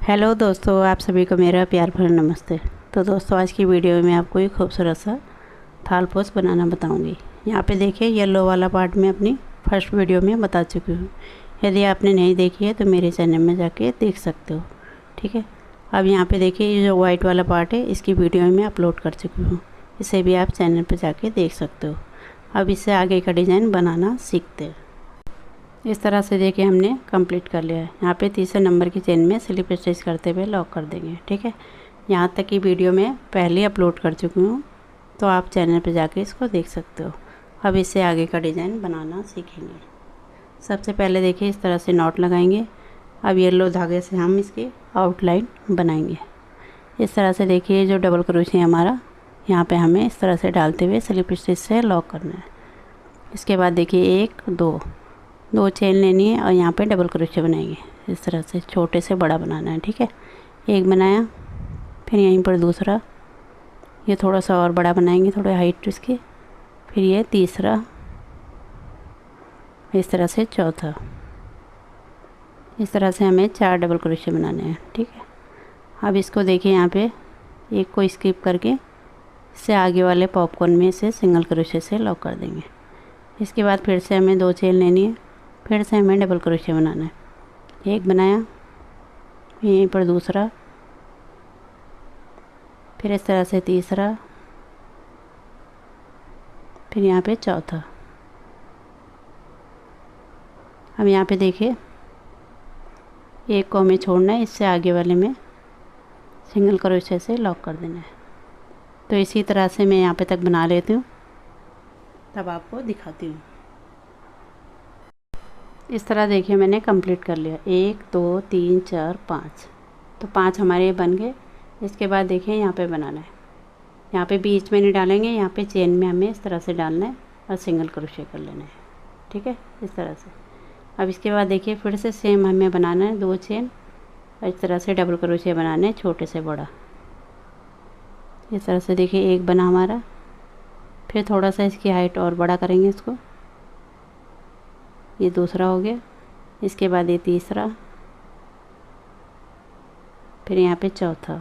Hello दोस्तों, आप सभी को मेरा प्यार भरा नमस्ते। तो दोस्तों, आज की वीडियो में मैं आपको एक खूबसूरत सा थाल पोस्ट बनाना बताऊंगी। यहाँ पे देखिए, येलो वाला पार्ट में अपनी फर्स्ट वीडियो में बता चुकी हूँ। यदि आपने नहीं देखी है तो मेरे चैनल में जाके देख सकते हो, ठीक है। अब यहाँ पे देखिए, ये जो वाइट वाला पार्ट है इसकी वीडियो में अपलोड कर चुकी हूँ। इसे भी आप चैनल पर जाके देख सकते हो। अब इससे आगे का डिज़ाइन बनाना सीखते हैं। इस तरह से देखिए, हमने कंप्लीट कर लिया है। यहाँ पे तीसरे नंबर की चेन में स्लिप स्टिच करते हुए लॉक कर देंगे, ठीक है। यहाँ तक की वीडियो में पहले अपलोड कर चुकी हूँ, तो आप चैनल पे जाके इसको देख सकते हो। अब इससे आगे का डिज़ाइन बनाना सीखेंगे। सबसे पहले देखिए, इस तरह से नॉट लगाएंगे। अब येलो धागे से हम इसकी आउटलाइन बनाएंगे। इस तरह से देखिए, जो डबल क्रोशे है हमारा, यहाँ पर हमें इस तरह से डालते हुए स्लिप स्टिच से लॉक करना है। इसके बाद देखिए, एक दो चेन लेनी है और यहाँ पे डबल क्रोशे बनाएंगे। इस तरह से छोटे से बड़ा बनाना है, ठीक है। एक बनाया, फिर यहीं पर दूसरा, ये थोड़ा सा और बड़ा बनाएंगे, थोड़ा हाइट इसकी, फिर ये तीसरा, इस तरह से चौथा। इस तरह से हमें 4 डबल क्रोशे बनाने हैं, ठीक है। अब इसको देखिए, यहाँ पे एक को स्किप करके इससे आगे वाले पॉपकॉर्न में इसे सिंगल क्रोशे से लॉक कर देंगे। इसके बाद फिर से हमें 2 चेन लेनी है, फिर से हमें डबल क्रोशे बनाना है। एक बनाया, यहीं पर दूसरा, फिर इस तरह से तीसरा, फिर यहाँ पे चौथा। अब यहाँ पे देखिए, एक को हमें छोड़ना है, इससे आगे वाले में सिंगल क्रोशे से लॉक कर देना है। तो इसी तरह से मैं यहाँ पे तक बना लेती हूँ, तब आपको दिखाती हूँ। इस तरह देखिए, मैंने कंप्लीट कर लिया। 1 2 3 4 5, तो 5 हमारे बन गए। इसके बाद देखिए, यहाँ पे बनाना है। यहाँ पे बीच में नहीं डालेंगे, यहाँ पे चेन में हमें इस तरह से डालना है और सिंगल क्रोशे कर लेना है, ठीक है, इस तरह से। अब इसके बाद देखिए, फिर से सेम हमें बनाना है 2 चेन और इस तरह से डबल क्रोशे बनाने हैं, छोटे से बड़ा। इस तरह से देखिए, एक बना हमारा, फिर थोड़ा सा इसकी हाइट और बड़ा करेंगे इसको। ये दूसरा हो गया, इसके बाद ये तीसरा, फिर यहाँ पे चौथा।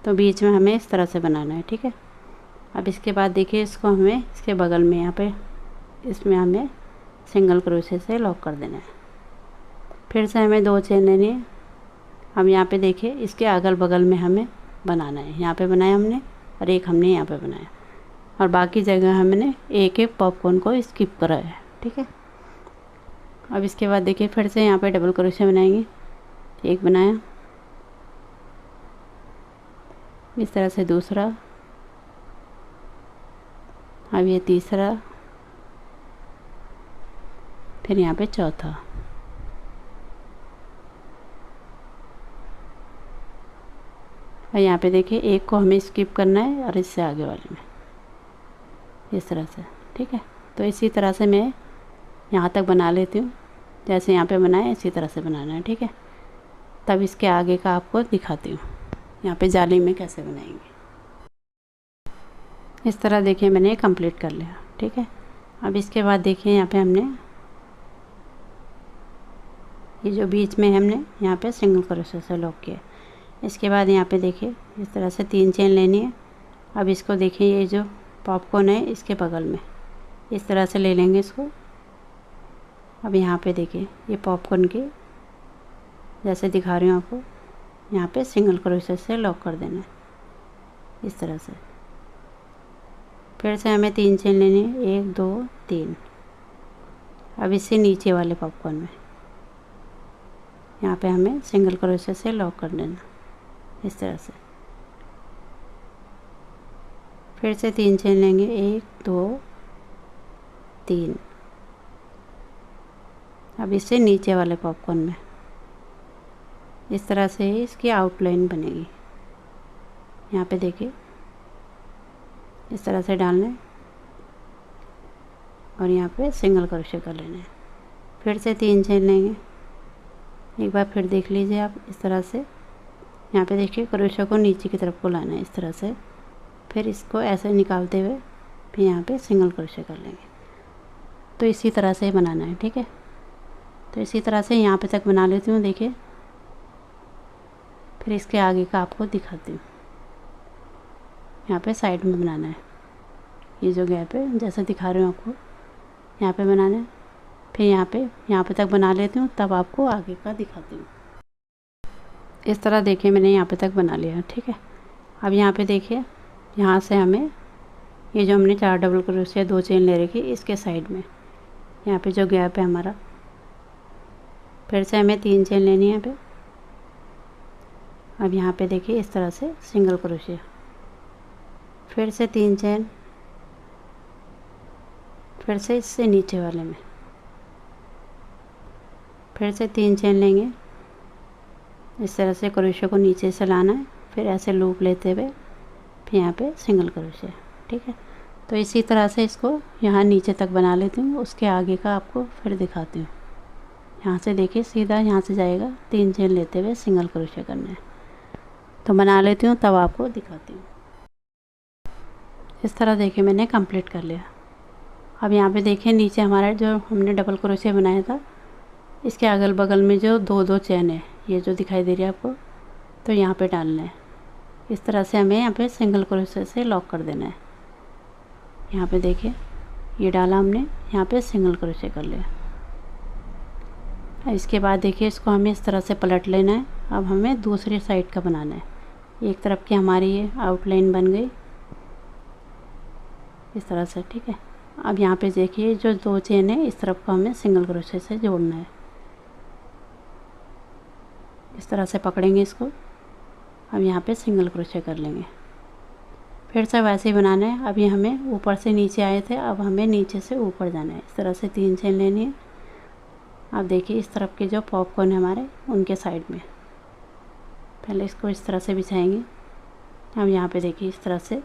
तो बीच में हमें इस तरह से बनाना है, ठीक है। अब इसके बाद देखिए, इसको हमें इसके बगल में यहाँ पे इसमें हमें सिंगल क्रोशे से लॉक कर देना है। फिर से हमें 2 चेन लेनी है। अब यहाँ पे देखिए, इसके अगल बगल में हमें बनाना है। यहाँ पे बनाया हमने और एक हमने यहाँ पे बनाया, और बाकी जगह हमने एक एक पॉपकॉर्न को स्किप करा है, ठीक है। अब इसके बाद देखिए, फिर से यहाँ पे डबल क्रोशे बनाएंगे। एक बनाया, इस तरह से दूसरा, अब ये तीसरा, फिर यहाँ पे चौथा। और यहाँ पे देखिए, एक को हमें स्किप करना है और इससे आगे वाले में इस तरह से, ठीक है। तो इसी तरह से मैं यहाँ तक बना लेती हूँ। जैसे यहाँ पे बनाया, इसी तरह से बनाना है, ठीक है। तब इसके आगे का आपको दिखाती हूँ, यहाँ पे जाली में कैसे बनाएंगे। इस तरह देखिए, मैंने कंप्लीट कर लिया, ठीक है। अब इसके बाद देखिए, यहाँ पे हमने ये जो बीच में हमने यहाँ पे सिंगल क्रोशे से लॉक किया। इसके बाद यहाँ पे देखिए, इस तरह से 3 चेन लेनी है। अब इसको देखिए, ये जो पॉपकॉर्न है इसके बगल में इस तरह से ले लेंगे इसको। अब यहाँ पे देखिए, ये पॉपकॉर्न की जैसे दिखा रही हूँ आपको, यहाँ पे सिंगल क्रोशे से लॉक कर देना है, इस तरह से। फिर से हमें 3 चेन लेनी है, 1 2 3। अब इससे नीचे वाले पॉपकॉर्न में यहाँ पे हमें सिंगल क्रोशे से लॉक कर देना, इस तरह से। फिर से 3 चेन लेंगे, 1 2 3। अब इससे नीचे वाले पॉपकॉर्न में इस तरह से ही इसकी आउटलाइन बनेगी। यहाँ पे देखिए, इस तरह से डालना है और यहाँ पे सिंगल क्रोशे कर लेना है। फिर से 3 चेन लेंगे, एक बार फिर देख लीजिए आप, इस तरह से। यहाँ पे देखिए, क्रोशे को नीचे की तरफ को लाना है, इस तरह से। फिर इसको ऐसे निकालते हुए फिर यहाँ पे सिंगल क्रोशे कर लेंगे। तो इसी तरह से बनाना है, ठीक है। तो इसी तरह से यहाँ पे तक बना लेती हूँ, देखिए। फिर इसके आगे का आपको दिखाती हूँ। यहाँ पे साइड में बनाना है, ये जो गैप है जैसे दिखा रही हूँ आपको, यहाँ पे बनाना है। फिर यहाँ पे तक बना लेती हूँ, तब आपको आगे का दिखाती हूँ। इस तरह देखिए मैंने यहाँ पे तक बना लिया, ठीक है। अब यहाँ पे देखिए, यहाँ से हमें ये जो हमने 4 डबल क्रोशिया 2 चेन ले रखी, इसके साइड में यहाँ पे जो गैप है हमारा, फिर से हमें 3 चेन लेनी है यहाँ पे। अब यहाँ पे देखिए इस तरह से सिंगल क्रोशिया, फिर से 3 चेन, फिर से इससे नीचे वाले में फिर से 3 चेन लेंगे। इस तरह से क्रोशिया को नीचे से लाना है, फिर ऐसे लूप लेते हुए फिर यहाँ पे सिंगल क्रोशिया, ठीक है। तो इसी तरह से इसको यहाँ नीचे तक बना लेती हूँ, उसके आगे का आपको फिर दिखाती हूँ। यहाँ से देखिए सीधा यहाँ से जाएगा, 3 चेन लेते हुए सिंगल क्रोशिया करना है। तो बना लेती हूँ, तब आपको दिखाती हूँ। इस तरह देखिए मैंने कंप्लीट कर लिया। अब यहाँ पे देखिए नीचे हमारा जो हमने डबल क्रोशिया बनाया था, इसके अगल बगल में जो 2-2 चेन है, ये जो दिखाई दे रही है आपको, तो यहाँ पे डालना है। इस तरह से हमें यहाँ पे सिंगल क्रोशिया से लॉक कर देना है। यहाँ पे देखिए ये डाला हमने, यहाँ पे सिंगल क्रोशिया कर लिया। इसके बाद देखिए इसको हमें इस तरह से पलट लेना है। अब हमें दूसरी साइड का बनाना है। एक तरफ की हमारी ये आउटलाइन बन गई इस तरह से, ठीक है। अब यहाँ पे देखिए जो 2 चेन है, इस तरफ को हमें सिंगल क्रोशिया से जोड़ना है। इस तरह से पकड़ेंगे इसको। अब यहाँ पे सिंगल क्रोशिया कर लेंगे, फिर से वैसे ही बनाना है। अभी हमें ऊपर से नीचे आए थे, अब हमें नीचे से ऊपर जाना है। इस तरह से 3 चेन लेनी है। अब देखिए इस तरफ के जो पॉपकॉर्न है हमारे, उनके साइड में पहले इसको इस तरह से बिछाएंगे। अब यहाँ पे देखिए इस तरह से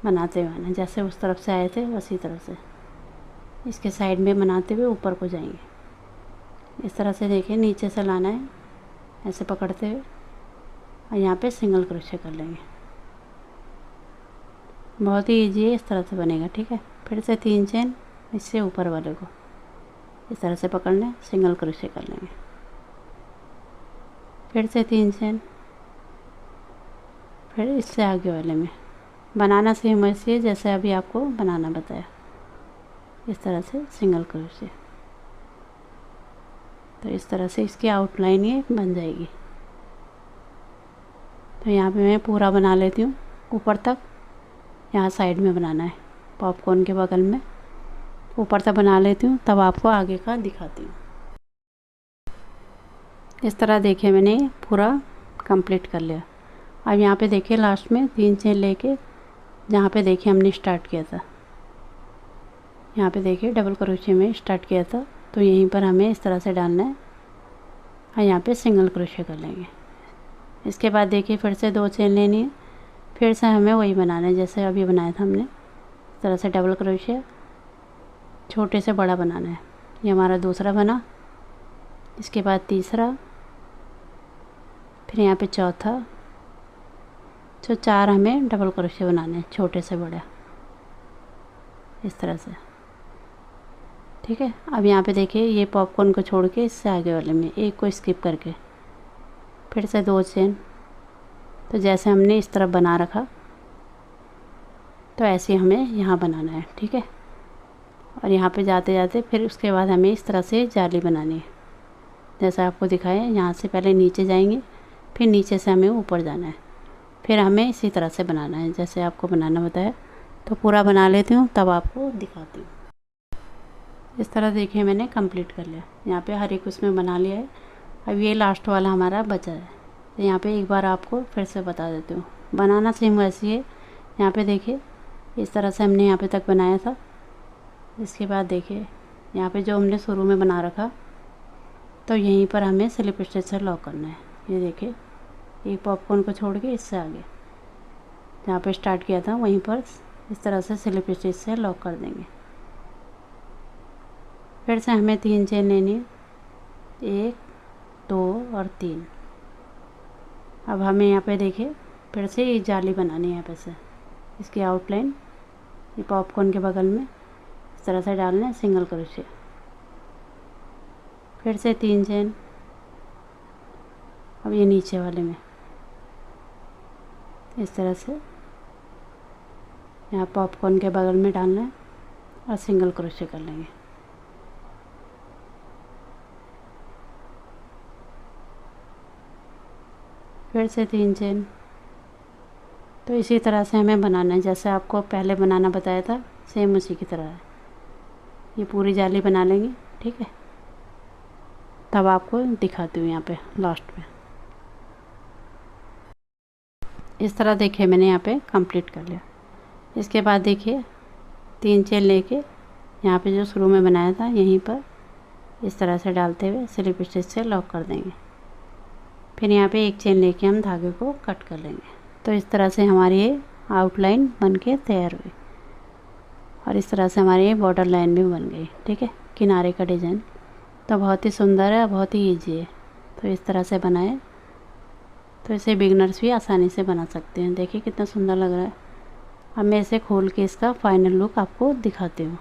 बनाते हुए आना, जैसे उस तरफ से आए थे उसी तरह से इसके साइड में बनाते हुए ऊपर को जाएंगे। इस तरह से देखिए नीचे से लाना है, ऐसे पकड़ते हुए, और यहाँ पे सिंगल क्रोशिया कर लेंगे। बहुत ही ईजी है, इस तरह से बनेगा, ठीक है। फिर से 3 चेन इससे ऊपर वाले को इस तरह से पकड़ना है, सिंगल क्रोशिया कर लेंगे। फिर से 3 चेन, फिर इससे आगे वाले में बनाना सेम वैसे है जैसे अभी आपको बनाना बताया। इस तरह से सिंगल क्रोशिया, तो इस तरह से इसकी आउटलाइन ये बन जाएगी। तो यहाँ पे मैं पूरा बना लेती हूँ ऊपर तक। यहाँ साइड में बनाना है, पॉपकॉर्न के बगल में ऊपर तक बना लेती हूँ, तब आपको आगे का दिखाती हूँ। इस तरह देखिए मैंने पूरा कंप्लीट कर लिया। अब यहाँ पे देखिए लास्ट में 3 चेन लेके, जहाँ पे देखिए हमने स्टार्ट किया था, यहाँ पे देखिए डबल क्रोशिया में स्टार्ट किया था, तो यहीं पर हमें इस तरह से डालना है और यहाँ पे सिंगल क्रोशिया कर लेंगे। इसके बाद देखिए फिर से 2 चेन लेनी है, फिर से हमें वही बनाना है जैसे अभी बनाया था हमने। इस तरह से डबल क्रोशिया छोटे से बड़ा बनाना है। ये हमारा दूसरा बना, इसके बाद तीसरा, फिर यहाँ पे चौथा, तो 4 हमें डबल क्रोशिया बनाने हैं छोटे से बड़ा, इस तरह से, ठीक है। अब यहाँ पे देखिए ये पॉपकॉर्न को छोड़ के इससे आगे वाले में एक को स्किप करके फिर से 2 चेन, तो जैसे हमने इस तरफ बना रखा तो ऐसे हमें यहाँ बनाना है, ठीक है। और यहाँ पे जाते जाते फिर उसके बाद हमें इस तरह से जाली बनानी है जैसा आपको दिखाया। यहाँ से पहले नीचे जाएंगे, फिर नीचे से हमें ऊपर जाना है, फिर हमें इसी तरह से बनाना है जैसे आपको बनाना बताया। तो पूरा बना लेती हूँ, तब आपको दिखाती हूँ। इस तरह देखिए मैंने कंप्लीट कर लिया। यहाँ पे हर एक उसमें बना लिया है। अब ये लास्ट वाला हमारा बचा है, तो यहाँ पे एक बार आपको फिर से बता देती हूँ। बनाना सेम वैसी है। यहाँ पे देखिए इस तरह से हमने यहाँ पे तक बनाया था। इसके बाद देखिए यहाँ पे जो हमने शुरू में बना रखा, तो यहीं पर हमें स्लिप स्टिच से लॉक करना है। ये देखिए एक पॉपकॉर्न को छोड़ के इससे आगे जहाँ पे स्टार्ट किया था वहीं पर इस तरह से स्लिप स्टिच से लॉक कर देंगे। फिर से हमें 3 चेन लेनी है, 1 2 और 3। अब हमें यहाँ पे देखिए फिर से ये जाली बनानी है। यहाँ पे से इसकी आउटलाइन ये पॉपकॉर्न के बगल में इस तरह से डालना है, सिंगल क्रोशिया। फिर से 3 चेन। अब ये नीचे वाले में इस तरह से यहाँ पॉपकॉर्न के बगल में डालना है और सिंगल क्रोशे कर लेंगे। फिर से 3 चेन। तो इसी तरह से हमें बनाना है, जैसे आपको पहले बनाना बताया था सेम उसी की तरह है। ये पूरी जाली बना लेंगे, ठीक है। तब आपको दिखाती हूँ यहाँ पे लास्ट में। इस तरह देखिए मैंने यहाँ पे कंप्लीट कर लिया। इसके बाद देखिए 3 चेन लेके यहाँ पे जो शुरू में बनाया था यहीं पर इस तरह से डालते हुए स्लिप स्टिच से लॉक कर देंगे। फिर यहाँ पे 1 चेन लेके हम धागे को कट कर लेंगे। तो इस तरह से हमारी ये आउटलाइन बन के तैयार हुई और इस तरह से हमारी ये बॉर्डर लाइन भी बन गई, ठीक है, किनारे का डिज़ाइन। तो बहुत ही सुंदर है, बहुत ही ईजी है। तो इस तरह से बनाए तो इसे बिगनर्स भी आसानी से बना सकते हैं। देखिए कितना सुंदर लग रहा है। अब मैं इसे खोल के इसका फाइनल लुक आपको दिखाती हूँ।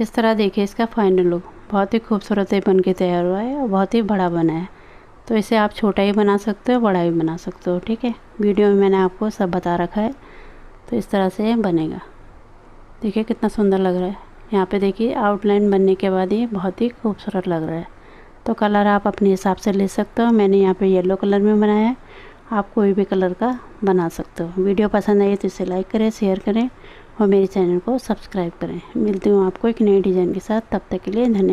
इस तरह देखिए इसका फाइनल लुक बहुत ही खूबसूरत बन के तैयार हुआ है और बहुत ही बड़ा बना है। तो इसे आप छोटा ही बना सकते हो, बड़ा भी बना सकते हो, ठीक है। वीडियो में मैंने आपको सब बता रखा है। तो इस तरह से बनेगा। देखिए कितना सुंदर लग रहा है। यहाँ पे देखिए आउटलाइन बनने के बाद ये बहुत ही खूबसूरत लग रहा है। तो कलर आप अपने हिसाब से ले सकते हो। मैंने यहाँ पे येलो कलर में बनाया है, आप कोई भी कलर का बना सकते हो। वीडियो पसंद आई तो इसे लाइक करें, शेयर करें और मेरे चैनल को सब्सक्राइब करें। मिलती हूँ आपको एक नई डिज़ाइन के साथ। तब तक के लिए धन्यवाद।